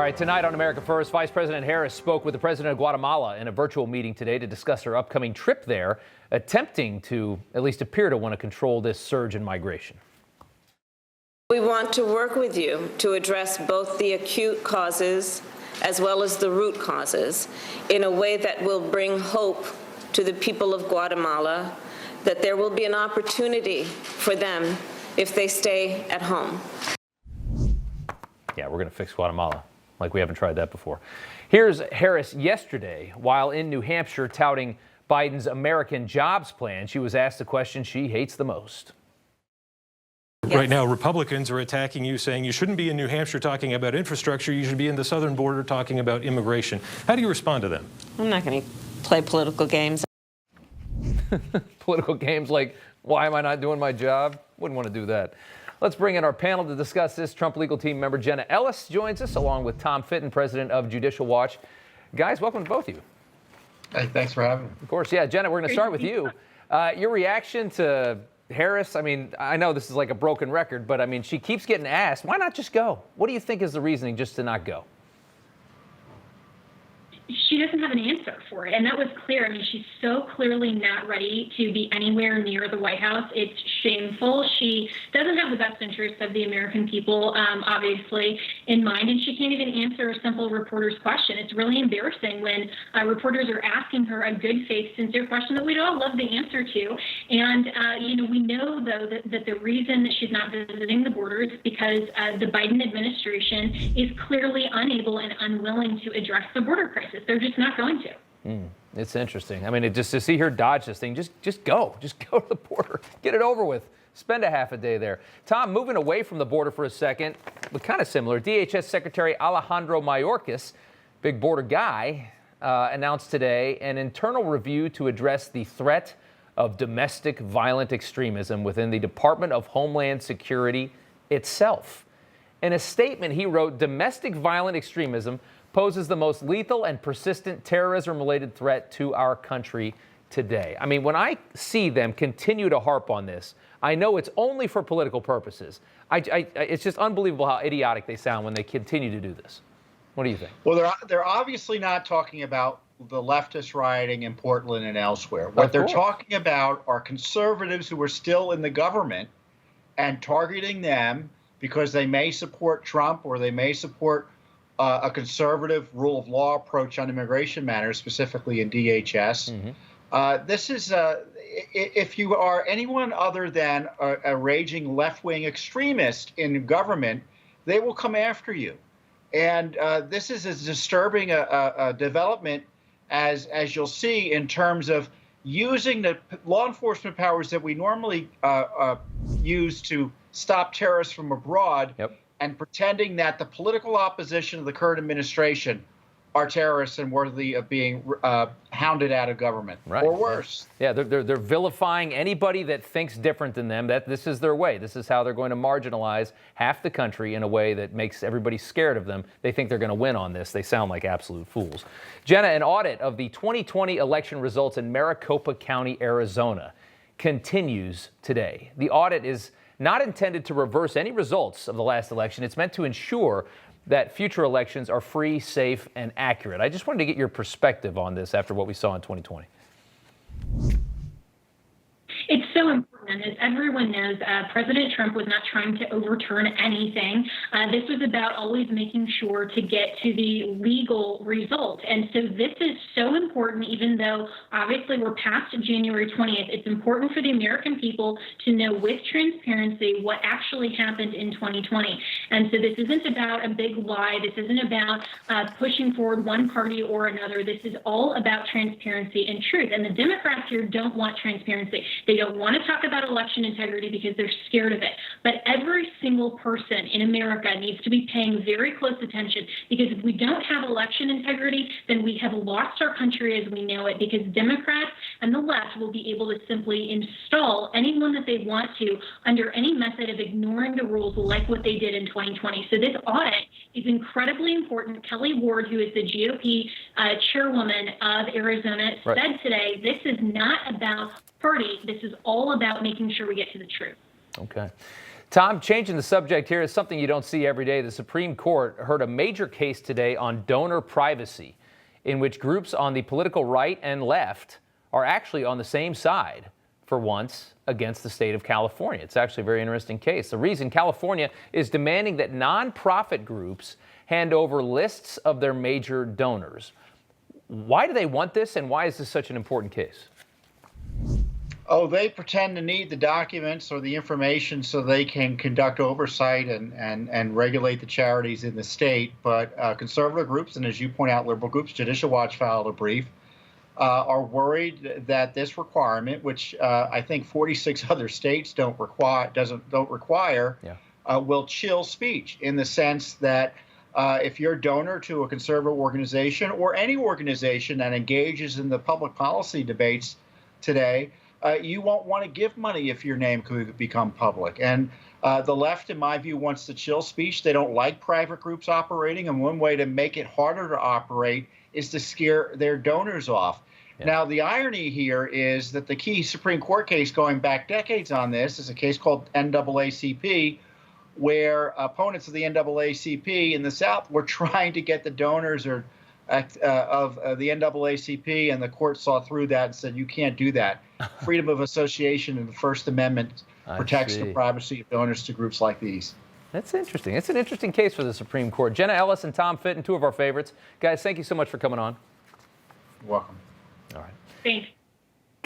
right, tonight on America First, Vice President Harris spoke with the president of Guatemala in a virtual meeting today to discuss her upcoming trip there, attempting to at least appear to want to control this surge in migration. We want to work with you to address both the acute causes as well as the root causes in a way that will bring hope to the people of Guatemala, that there will be an opportunity for them if they stay at home. Yeah, we're going to fix Guatemala like we haven't tried that before. Here's Harris yesterday while in New Hampshire touting Biden's American Jobs Plan. She was asked the question she hates the most. Yes. Right now, Republicans are attacking you, saying you shouldn't be in New Hampshire talking about infrastructure. You should be in the southern border talking about immigration. How do you respond to them? I'm not going to play political games. Political games like, why am I not doing my job? Wouldn't want to do that. Let's bring in our panel to discuss this. Trump legal team member Jenna Ellis joins us, along with Tom Fitton, president of Judicial Watch. Guys, welcome to both of you. Hey, thanks for having me. Of course, yeah. Jenna, we're going to start with you. Your reaction to Harris, I mean, I know this is like a broken record, but I mean, she keeps getting asked, why not just go? What do you think is the reasoning just to not go? She doesn't have an answer for it, and that was clear. I mean, she's so clearly not ready to be anywhere near the White House. It's shameful. She doesn't have the best interests of the American people, obviously, in mind, and she can't even answer a simple reporter's question. It's really embarrassing when reporters are asking her a good faith, sincere question that we'd all love the answer to. And, we know, though, that the reason that she's not visiting the border is because the Biden administration is clearly unable and unwilling to address the border crisis. They're just not going to. It's interesting. I mean, just to see her dodge this thing, just go to the border, get it over with. Spend a half a day there. Tom, moving away from the border for a second, but kind of similar. DHS Secretary Alejandro Mayorkas, big border guy, announced today an internal review to address the threat of domestic violent extremism within the Department of Homeland Security itself. In a statement, he wrote, "Domestic violent extremism poses the most lethal and persistent terrorism-related threat to our country today." I mean, when I see them continue to harp on this, I know it's only for political purposes. It's just unbelievable how idiotic they sound when they continue to do this. What do you think? Well, they're obviously not talking about the leftist rioting in Portland and elsewhere. What they're talking about are conservatives who are still in the government and targeting them because they may support Trump or they may support a conservative rule of law approach on immigration matters, specifically in DHS. Mm-hmm. This is, if you are anyone other than a raging left-wing extremist in government, they will come after you. And this is as disturbing a development as you'll see in terms of using the law enforcement powers that we normally use to stop terrorists from abroad. Yep. And pretending that the political opposition of the current administration are terrorists and worthy of being hounded out of government, right, or worse. Yeah, they're vilifying anybody that thinks different than them. That this is their way. This is how they're going to marginalize half the country in a way that makes everybody scared of them. They think they're going to win on this. They sound like absolute fools. Jenna, an audit of the 2020 election results in Maricopa County, Arizona, continues today. The audit is not intended to reverse any results of the last election. It's meant to ensure that future elections are free, safe, and accurate. I just wanted to get your perspective on this after what we saw in 2020. It's so important. As everyone knows, President Trump was not trying to overturn anything. This was about always making sure to get to the legal result. And so this is so important, even though obviously we're past January 20th. It's important for the American people to know with transparency what actually happened in 2020. And so this isn't about a big lie. This isn't about pushing forward one party or another. This is all about transparency and truth. And the Democrats here don't want transparency. They don't want to talk about election integrity because they're scared of it. But every single person in America needs to be paying very close attention, because if we don't have election integrity, then we have lost our country as we know it, because Democrats and the left will be able to simply install anyone that they want to under any method of ignoring the rules, like what they did in 2020. So this audit is incredibly important. Kelly Ward, who is the GOP chairwoman of Arizona, said today, this is not about party. This is all about making sure we get to the truth. Okay. Tom, changing the subject here is something you don't see every day. The Supreme Court heard a major case today on donor privacy, in which groups on the political right and left are actually on the same side for once against the state of California. It's actually a very interesting case. The reason: California is demanding that nonprofit groups hand over lists of their major donors. Why do they want this, and why is this such an important case? Oh, they pretend to need the documents or the information so they can conduct oversight and regulate the charities in the state. But conservative groups, and as you point out, liberal groups, Judicial Watch filed a brief, are worried that this requirement, which I think 46 other states don't require, will chill speech, in the sense that if you're a donor to a conservative organization or any organization that engages in the public policy debates today, you won't want to give money if your name could become public. And the left, in my view, wants to chill speech. They don't like private groups operating, and one way to make it harder to operate is to scare their donors off. Yeah. Now, the irony here is that the key Supreme Court case going back decades on this is a case called NAACP, where opponents of the NAACP in the South were trying to get the donors of the NAACP, and the court saw through that and said, you can't do that. Freedom of association and the First Amendment protects the privacy of donors to groups like these. That's interesting. It's an interesting case for the Supreme Court. Jenna Ellis and Tom Fitton, two of our favorites. Guys, thank you so much for coming on. You're welcome. All right. Thanks.